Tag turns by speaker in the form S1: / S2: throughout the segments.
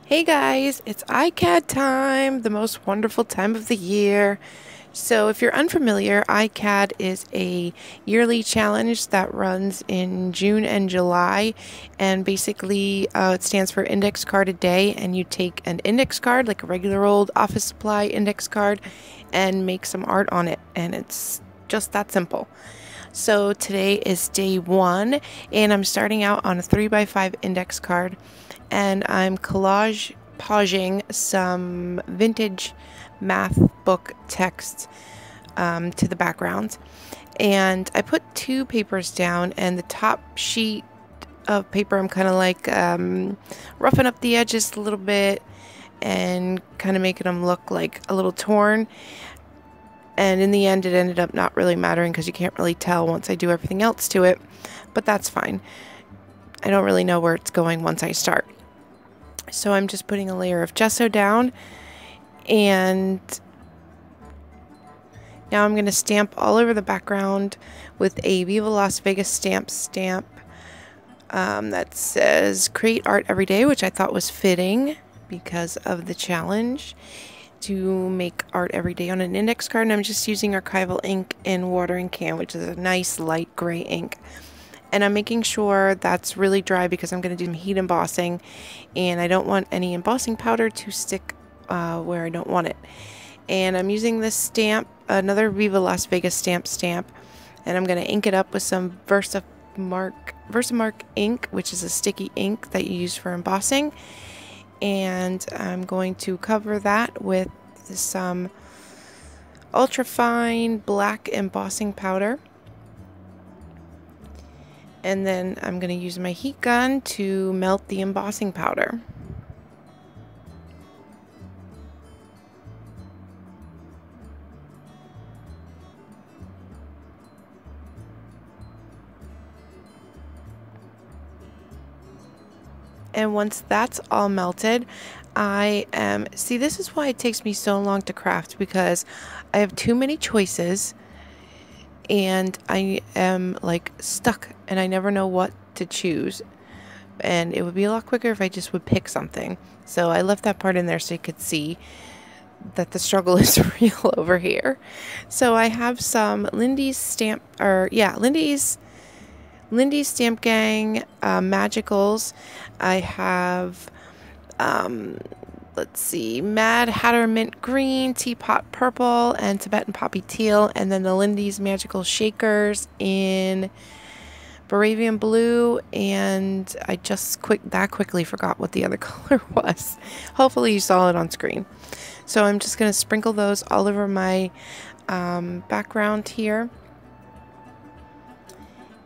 S1: Hey guys, it's iCAD time, the most wonderful time of the year. So if you're unfamiliar, iCAD is a yearly challenge that runs in June and July, and basically it stands for Index Card a Day, and you take an index card, like a regular old office supply index card, and make some art on it, and it's just that simple. So today is day one, and I'm starting out on a 3x5 index card, and I'm collaging some vintage math book text to the background. And I put two papers down, and the top sheet of paper I'm kind of like roughing up the edges a little bit and kind of making them look like a little torn. And in the end, it ended up not really mattering because you can't really tell once I do everything else to it, but that's fine. I don't really know where it's going once I start. So I'm just putting a layer of gesso down, and now I'm going to stamp all over the background with a Viva Las Vegas stamp that says create art every day, which I thought was fitting because of the challenge to make art every day on an index card. And I'm just using archival ink in watering can, which is a nice light gray ink. And I'm making sure that's really dry because I'm going to do some heat embossing, and I don't want any embossing powder to stick where I don't want it. And I'm using this stamp, another Viva Las Vegas stamp, and I'm going to ink it up with some Versamark ink, which is a sticky ink that you use for embossing. And I'm going to cover that with some ultra-fine black embossing powder. And then I'm going to use my heat gun to melt the embossing powder. And once that's all melted, see, this is why it takes me so long to craft, because I have too many choices and I am like stuck and I never know what to choose. And it would be a lot quicker if I just would pick something. So I left that part in there so you could see that the struggle is real over here. So I have some Lindy's Stamp Gang Magicals. I have, let's see, Mad Hatter Mint Green, Teapot Purple, and Tibetan Poppy Teal. And then the Lindy's Magical Shakers in Baravian Blue. And I just quickly forgot what the other color was. Hopefully you saw it on screen. So I'm just going to sprinkle those all over my background here.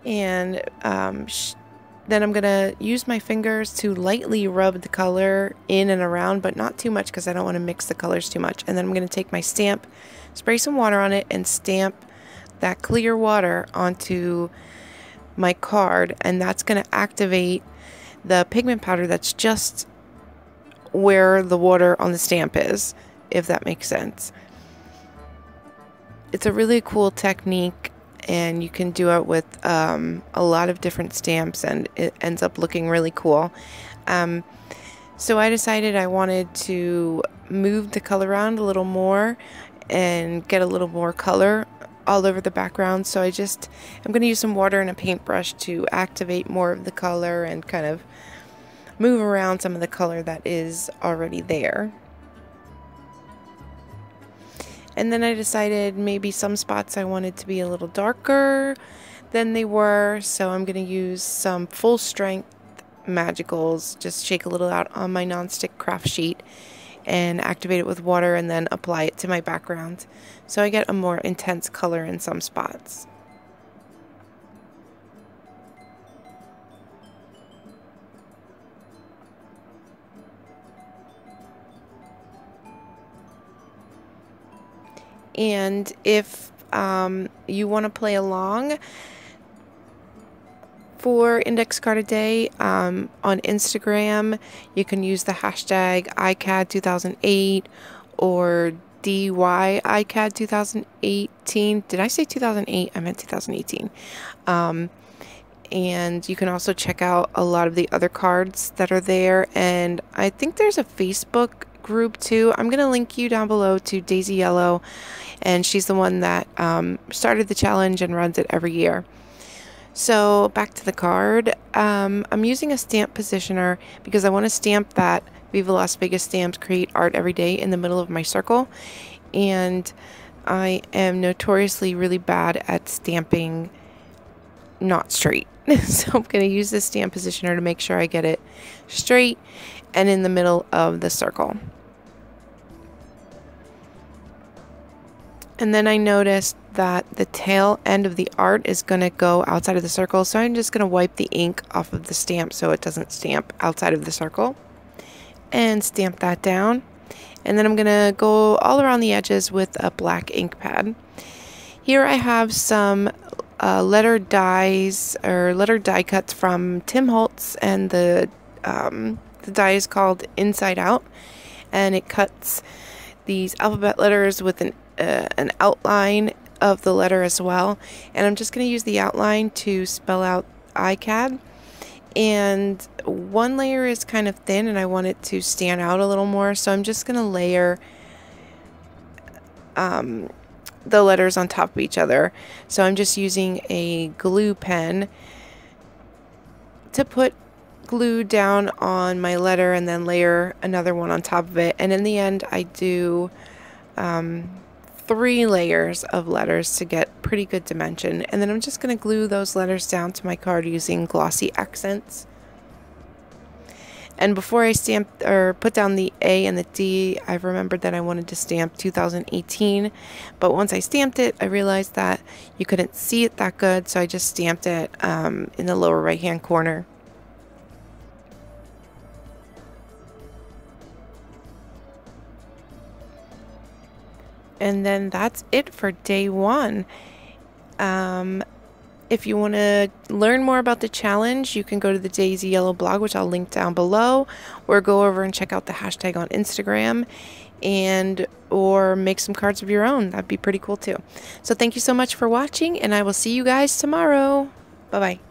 S1: And then I'm going to use my fingers to lightly rub the color in and around, but not too much because I don't want to mix the colors too much. And then I'm going to take my stamp, spray some water on it, and stamp that clear water onto my card. And that's going to activate the pigment powder that's just where the water on the stamp is, if that makes sense. It's a really cool technique, and you can do it with a lot of different stamps, and it ends up looking really cool. So I decided I wanted to move the color around a little more and get a little more color all over the background. So I'm going to use some water and a paintbrush to activate more of the color and kind of move around some of the color that is already there. And then I decided maybe some spots I wanted to be a little darker than they were, so I'm going to use some full strength Magicals, just shake a little out on my nonstick craft sheet and activate it with water, and then apply it to my background so I get a more intense color in some spots. And if you want to play along for Index Card a Day on Instagram, you can use the hashtag iCAD2008 or DYICAD2018. Did I say 2008? I meant 2018. and you can also check out a lot of the other cards that are there, and I think there's a Facebook group too. I'm going to link you down below to Daisy Yellow, and she's the one that started the challenge and runs it every year. So back to the card. I'm using a stamp positioner because I want to stamp that Viva Las Vegas stamps create art every day in the middle of my circle, and I am notoriously really bad at stamping not straight. So I'm going to use this stamp positioner to make sure I get it straight and in the middle of the circle. And then I noticed that the tail end of the art is going to go outside of the circle, so I'm just going to wipe the ink off of the stamp so it doesn't stamp outside of the circle, and stamp that down. And then I'm going to go all around the edges with a black ink pad. Here I have some letter dies, or letter die cuts from Tim Holtz, and the die is called Inside Out, and it cuts these alphabet letters with an outline of the letter as well. And I'm just going to use the outline to spell out ICAD. And one layer is kind of thin and I want it to stand out a little more, so I'm just going to layer the letters on top of each other. So I'm just using a glue pen to put glue down on my letter and then layer another one on top of it. And in the end I do 3 layers of letters to get pretty good dimension, and then I'm just going to glue those letters down to my card using glossy accents. And before I stamped or put down the A and the D, I remembered that I wanted to stamp 2018, but once I stamped it I realized that you couldn't see it that good, so I just stamped it in the lower right hand corner. And then that's it for day 1. If you want to learn more about the challenge, you can go to the Daisy Yellow blog, which I'll link down below, or go over and check out the hashtag on Instagram, or make some cards of your own. That'd be pretty cool too. So thank you so much for watching, and I will see you guys tomorrow. Bye-bye.